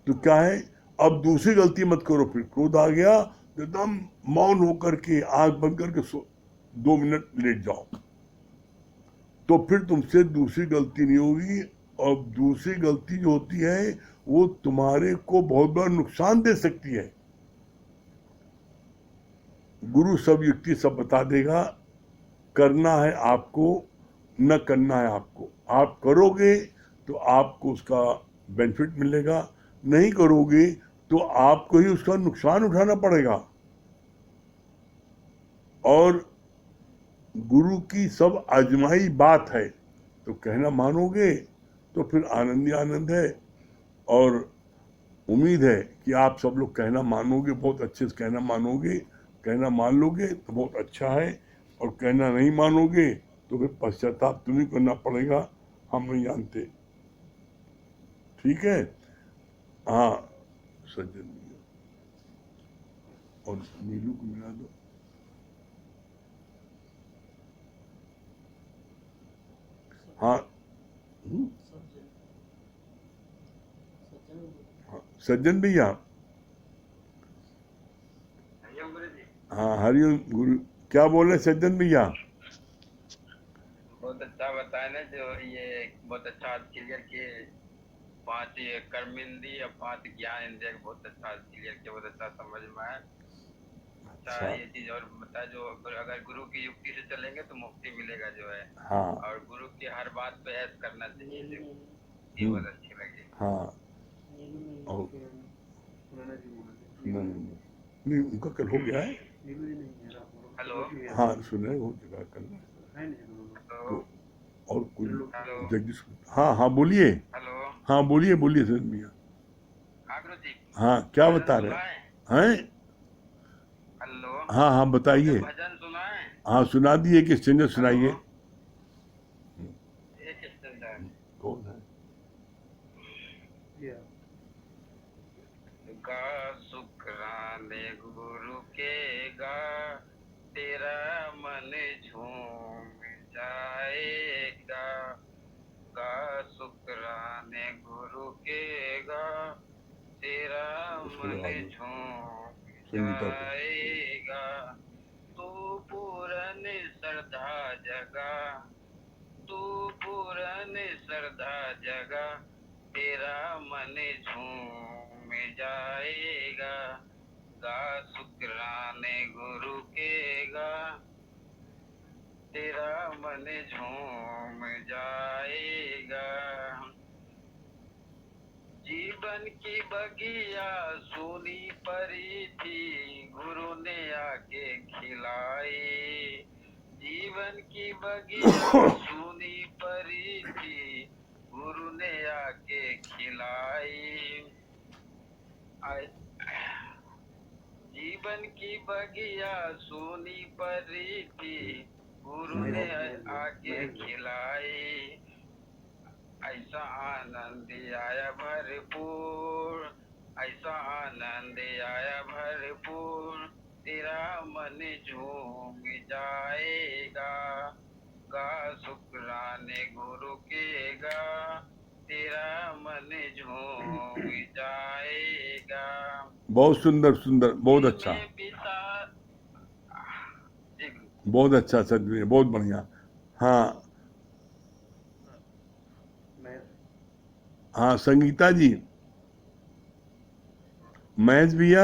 तो क्या है, अब दूसरी गलती मत करो। फिर क्रोध आ गया तो एकदम मौन होकर के आंख बंद करके 2 मिनट लेट जाओ, तो फिर तुमसे दूसरी गलती नहीं होगी। और दूसरी गलती जो होती है वो तुम्हारे को बहुत बड़ा नुकसान दे सकती है। गुरु सब युक्ति सब बता देगा, करना है आपको, न करना है आपको। आप करोगे तो आपको उसका बेनिफिट मिलेगा, नहीं करोगे तो आपको ही उसका नुकसान उठाना पड़ेगा। और गुरु की सब आजमाई बात है, तो कहना मानोगे तो फिर आनंद ही आनंद है। और उम्मीद है कि आप सब लोग कहना मानोगे, बहुत अच्छे से कहना मानोगे। कहना मान लोगे तो बहुत अच्छा है, और कहना नहीं मानोगे तो फिर पश्चाताप तुम्हें करना पड़ेगा, हम नहीं जानते। ठीक है? हाँ, सज्जन और नीलू को मिला दो। हाँ, सज्जन भैया। हाँ, हरिओम गुरु। क्या बोल रहे सज्जन भैया? बहुत अच्छा बताया ना, जो ये बहुत अच्छा क्लियर किए। 5 ये कर्म इंद्रिय और 5 ज्ञान इंद्रिय को बहुत अच्छा क्लियर किया, बहुत अच्छा समझ में आया। अच्छा, ये चीज और बता, जो अगर गुरु की युक्ति से चलेंगे तो मुक्ति मिलेगा जो है। हाँ, और गुरु की हर बात पे ऐश करना चाहिए, ये बहुत अच्छी लगी। हाँ। और नहीं, नहीं, उनका कल हो गया है। हेलो हाँ सुन रहे हो जगह कल हेलो तो और कुछ हेलो जगदीश। हाँ हाँ बोलिए। हेलो। हाँ बोलिए बोलिए सर भैया। हाँ गुरु जी, हाँ क्या भजन बता सुना रहे है? हैं? हेलो, हाँ हाँ आपने बताइए। भजन सुना है? हाँ सुना दिए कि स्टैंडर्ड हेलो, सुनाइए। एक स्टैंडर्ड। कौन है? गा शुक्राने गुरु के गा, तेरा मन झूम जाएगा। गा शुक्राने गुरु के गा, तेरा उसको मन लगा दो झूम संगीता को। जाएगा। तू पूरन श्रद्धा जगा, तू पूरन श्रद्धा जगा, तेरा मन झूम जाएगा। गा शुक्राने गुरु के गा, तेरा मन झूम जाएगा। जीवन की बगिया सोनी परी थी, गुरु ने आके खिलाई। जीवन की बगिया सोनी परी थी, गुरु ने आके खिलाई। आय- जीवन की बगिया सोनी परी थी, गुरु ने आके खिलाई। ऐसा आनंद आया भरपूर, ऐसा आनंद आया भरपूर, तेरा मन झूम जाएगा। गा शुक्राने गुरु के गा, तेरा मन झूम जाएगा। बहुत सुंदर सुंदर, बहुत दिल अच्छा, में पिता जी गुरु। बहुत अच्छा सदवी, बहुत बढ़िया। हाँ हाँ संगीता जी, महेश भैया।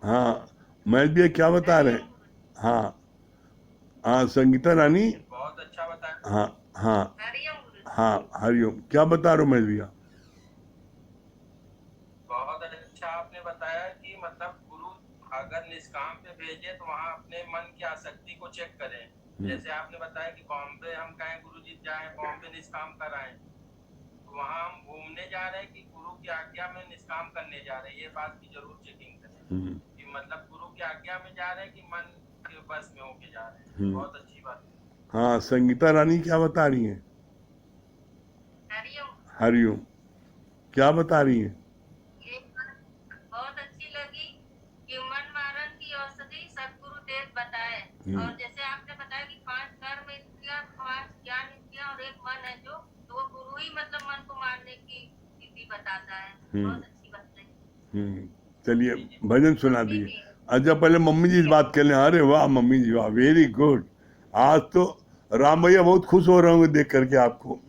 हाँ महेश भैया क्या बता रहे हैं? हाँ हाँ संगीता रानी। बहुत अच्छा बताया। हाँ हाँ हाँ हरिओम, क्या बता रहे हो महेश भैया? बहुत अच्छा आपने बताया कि मतलब गुरु अगर निष्काम पे भेजे तो वहाँ अपने मन की आसक्ति को चेक करें। जैसे आपने बताया कि बॉम्बे हम कहें गुरु जी जाए, बॉम्बे निष्काम कराएं, तो वहाँ हम घूमने जा रहे हैं कि गुरु की आज्ञा में निष्काम करने जा रहे हैं, ये बात की जरूर चेकिंग करें कि मतलब गुरु की आज्ञा में जा रहे हैं कि मन के बस में होके जा रहे हैं। बहुत अच्छी बात है। हाँ संगीता रानी क्या बता रही हैं? हरिओम, क्या बता रही हैं? ये बात बहुत अच्छी लगी कि मन मारण की औषधि सदगुरुदेव बताए। और जैसे आपने बताया कि 5 कर्म इंद्रियां, 5 ज्ञान इंद्रियां और एक मन है जो, तो वो गुरु ही मतलब मन को मारने की विधि बताता है। बहुत अच्छी बात है। चलिए भजन सुना दिए। अच्छा पहले मम्मी जी से बात कर लें। अरे वाह मम्मी जी वाह, वेरी गुड। आज तो राम भैया बहुत खुश हो रहे होंगे देख करके आपको।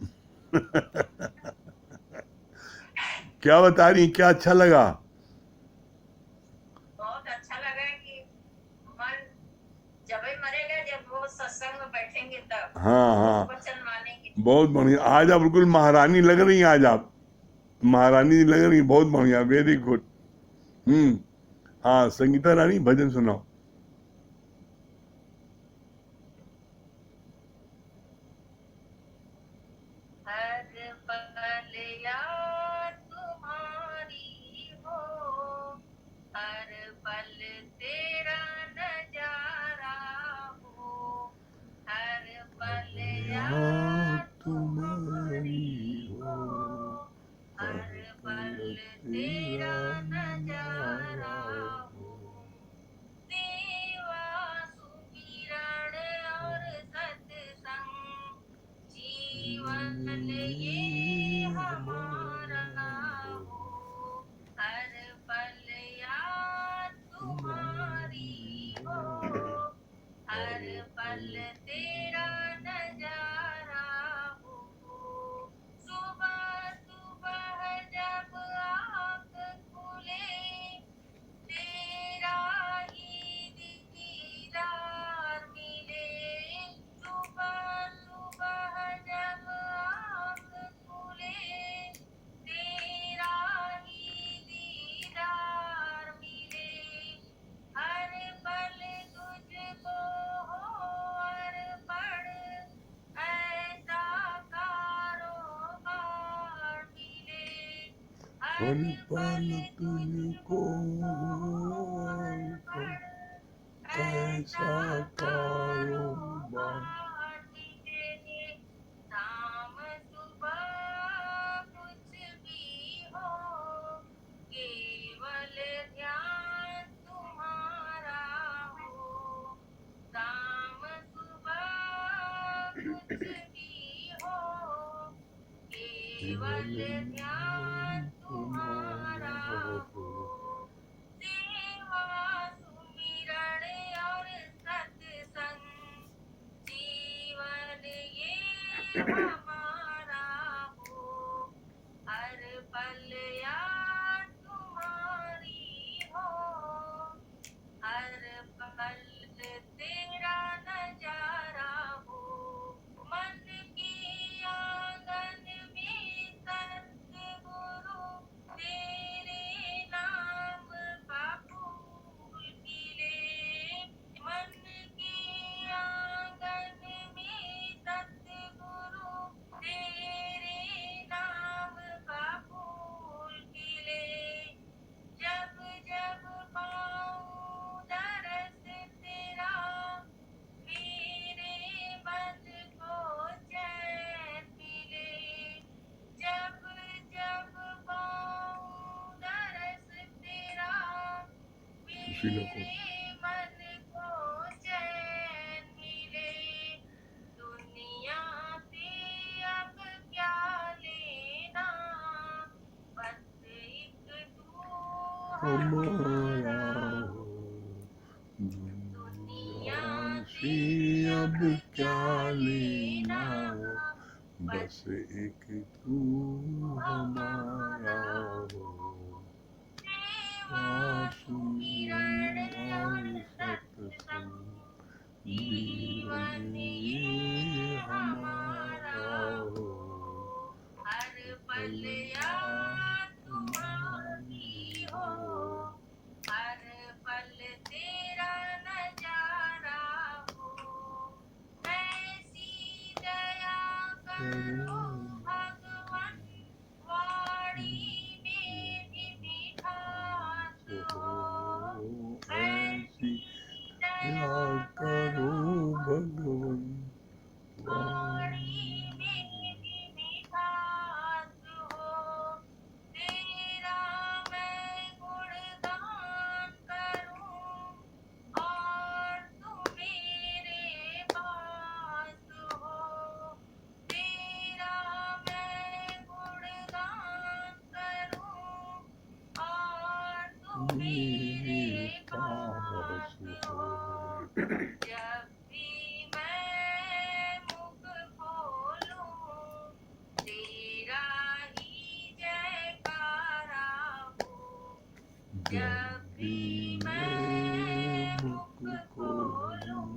क्या बता रही, क्या अच्छा लगा? बहुत अच्छा लगा कि मन जब ही मरेगा, जब वो सत्संग में बैठेंगे तब हाँ हाँ वचन मानेंगे। बहुत बढ़िया, आज आप बिल्कुल महारानी लग रही हैं। आज आप महारानी लग रही हैं, बहुत बढ़िया, वेरी गुड। हाँ संगीता रानी भजन सुनाओ। हर पल याद तुम्हारी हो, हर पल तेरा नजारा हो, हर पल याद तुम्हारी हो, हर पल तेरा नजारा हो। सेवा सुमिरण और सत्संग, जीवन ये हमारा हो, हर पल याद तुम्हारी हो, हर पल तेरा नजारा हो। सुबह सुबह जब आँख खुले, तेरा ही दीदार मिले। सुबह सुबह जब आँख पल पल तुझको ऐसा कारोबार। शाम सुबह कुछ भी हो, केवल ध्यान तुम्हारा हो। शाम सुबह कुछ भी हो, केवल ध्यान तुम्हारा हो। सेवा सुमिरण और सत्संग, जीवन ये हमारा हो। हर पल याद तुम्हारी हो, हर पल तेरा नजारा हो। मन की आंगन में सतगुरु तेरे नाम का फूल खिले। मन की आंगन में सतगुरु तेरे नाम का फूल खिले। जब जब पाऊं दरस तेरा, मेरे मन को चैन मिले। जब जब पाऊं दरस तेरा, मेरे मन को चैन मिले। दुनिया से अब क्या लेना, बस एक तू हमारा हो। दुनिया से अब क्या लेना, बस एक तू हमारा हो। सेवा सुमिरण और सत्संग, जीवन ये हमारा हो। हर पल याद तुम्हारी हो, हर पल तेरा नजारा हो। ऐसी दया करो भगवान, वाणी में भी मिठास हो। ऐसी दया करो भगवान, वाणी में भी मिठास हो। तेरा मैं गुणगान करूं, और तू मेरे पास हो। तेरा मैं गुणगान करूं, और तू मेरे पास हो। जब भी मैं मुख खोलूं, तेरा ही जयकारा हो। जब भी मैं मुख खोलूं,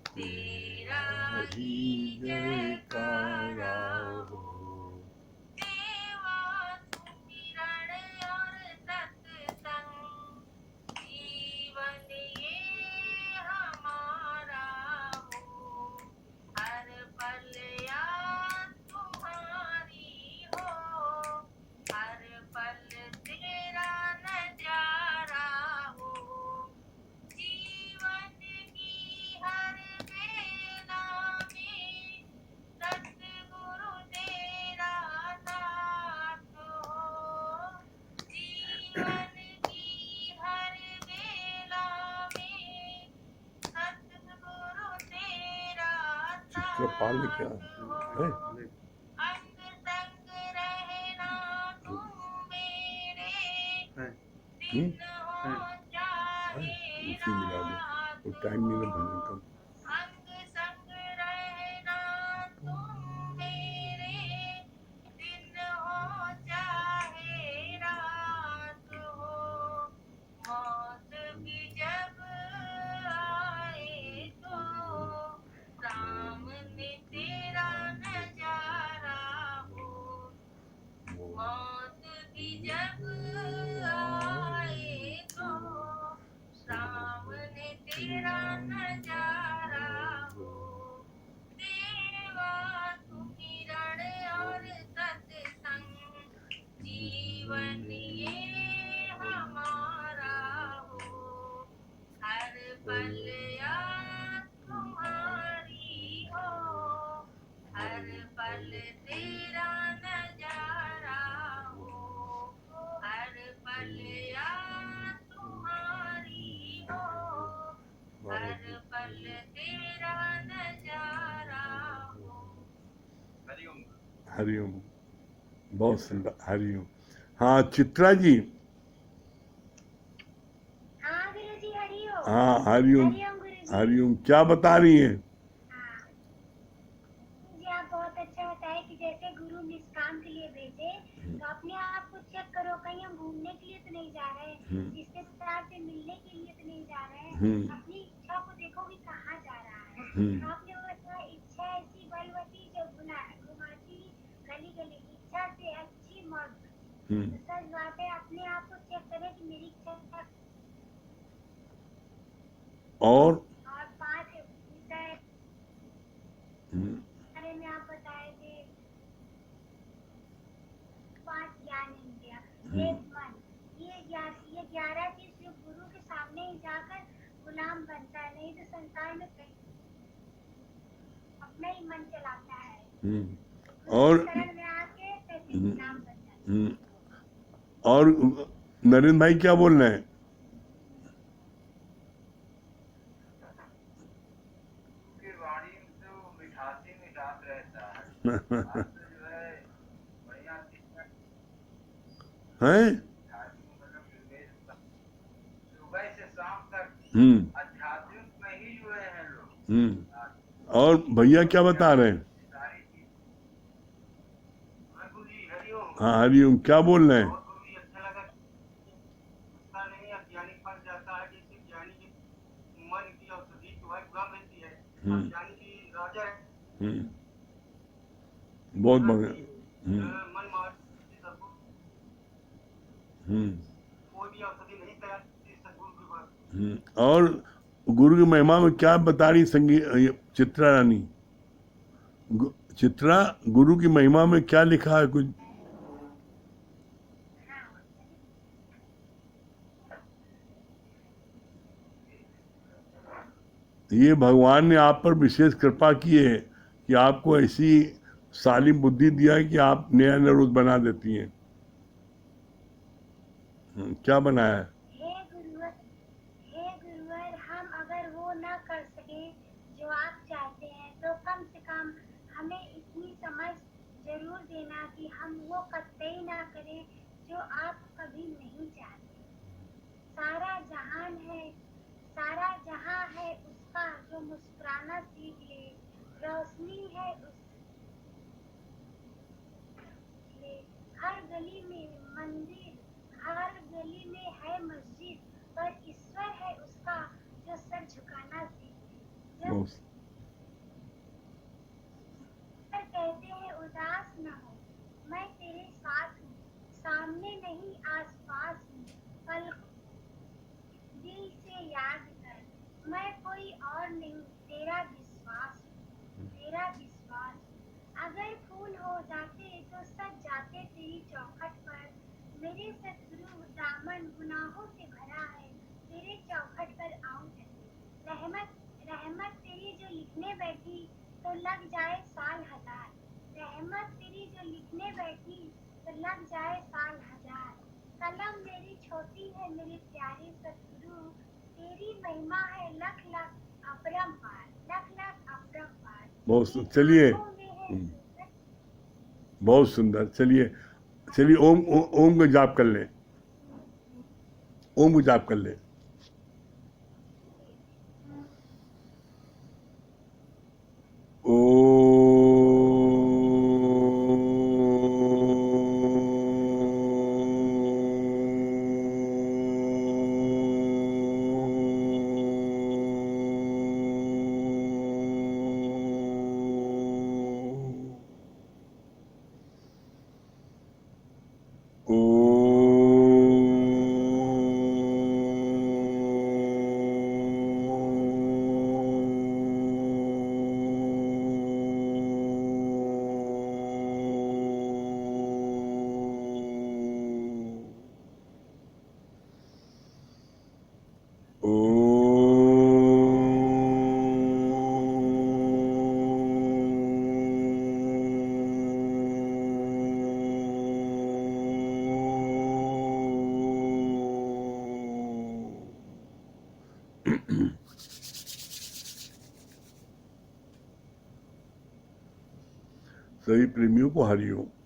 तेरा ही जयकारा हो। सेवा सुमिरण और सत्संग, जीवन ये हमारा हो। हर पल याद तुम्हारी हो, हर पल तेरा नजारा हो। जीवन की हर बेला में सतगुरु तेरा साथ हो। जीवन की हर बेला में सतगुरु तेरा चित्रपाल क्या साथ हो। है? अंग संग रहना तुम मेरे, दिन हो चाहे उसी मिला दो, रात वो टाइम हो। मिला भजन का। अंग संग रहना तुम मेरे, दिन हो चाहे रात हो। मौत भी जब आए तो सामने तेरा नजारा हो। मौत भी जब आए तो सामने तेरा नजारा हो। सेवा सुमिरण और सत्संग, जीवन पल याद तुम्हारी हो, हर पल तेरा नजारा हो, हर पल याद तुम्हारी हो, हर पल तेरा नजारा हो। हरिओम। हरिओम। बहुत सुंदर, हरिओम। हाँ चित्रा जी। हाँ गुरु जी, हरिओम। हाँ हरिओम। हरिओम गुरु जी। हरिओम, क्या बता रही हैं? हाँ जी, आप बहुत अच्छा बताए कि जैसे गुरु निष्काम के लिए भेजे तो अपने आप को चेक करो, कहीं हम घूमने के लिए तो नहीं जा रहे, रिश्तेदार से मिलने के लिए तो नहीं जा रहे, अपनी इच्छा को देखो कि कहाँ जा रहा है। तो आपने बताया इच्छा ऐसी बलवती जो घुमाती गली गली, इच्छा से अच्छी मौत। तो सच बात है, अपने आप को चेक करें कि मेरी इच्छा और 5 विषय बारे में आप बताए थे, 5 ज्ञान इंद्रिया, एक मन, ये 11 चीज जो गुरु के सामने ही जाकर गुलाम बनता है, नहीं तो संसार में अपना ही मन चलाता है। और शरण में आके कैसे गुलाम बन जाता है। और नरेंद्र भाई क्या बोल रहे हैं? की वाणी में तो मिठास ही मिठास रहता है। आज तो जो है बढ़िया हैं? मतलब सुबह से शाम तक आध्यात्मिक में ही जुड़े हैं लोग। और भैया क्या बता रहे हैं? सारी चीज। गुरु जी हरिओम। हाँ हरिओम, क्या बोल रहे हैं? बहुत गुरु जी अच्छा लगा। पता नहीं अज्ञानी फंस जाता है, जैसे ज्ञानी की मन की औषधि की भाई गुलाम रहती है, अज्ञानी की राजा है। बहुत बढ़िया। मन मार सबको कोई भी औषधि नहीं तैयार सदगुरु के पास। और गुरु की महिमा में क्या बता रही चित्रा रानी? चित्रा, गुरु की महिमा में क्या लिखा है कुछ? ये भगवान ने आप पर विशेष कृपा की है कि आपको ऐसी सालिम बुद्धि दिया है कि आप नया नया रोज बना देती हैं। क्या बनाया है? हे गुरुवर, हम अगर वो ना कर सके जो आप चाहते हैं तो कम से कम हमें इतनी समझ जरूर देना कि हम वो कतई ना करें जो आप कभी नहीं चाहते। सारा जहां है उसका जो मुस्कुराना सीख ले, रोशनी है उसके, हर गली में मंदिर, हर गली में है मस्जिद, पर ईश्वर है उसका जो सर झुकाना सीखे। जब कहते हैं उदास न हो, मैं तेरे साथ हूँ, सामने नहीं आसपास हूँ, पल दिल से याद कर, मैं कोई और नहीं, तेरा विश्वास हूँ, तेरा विश्वास हूँ। अगर फूल हो जाते तो सज जाते तेरी चौखट पर, मेरे सतगुरु दामन गुनाहों से भरा है, तेरे चौखट पर आऊं रहमत रहमत तेरी जो लिखने बैठी तो लग जाए साल हजार, रहमत तेरी जो लिखने बैठी तो लग जाए साल हजार। कलम मेरी छोटी है मेरे प्यारे सतगुरु, तेरी महिमा है लख लख अपरंपार, लख लख अपरंपार। बहुत चलिए, बहुत सुंदर। चलिए चलिए, ओम को जाप कर ले, ओम को जाप कर ले। सभी प्रेमियों को हरिओम।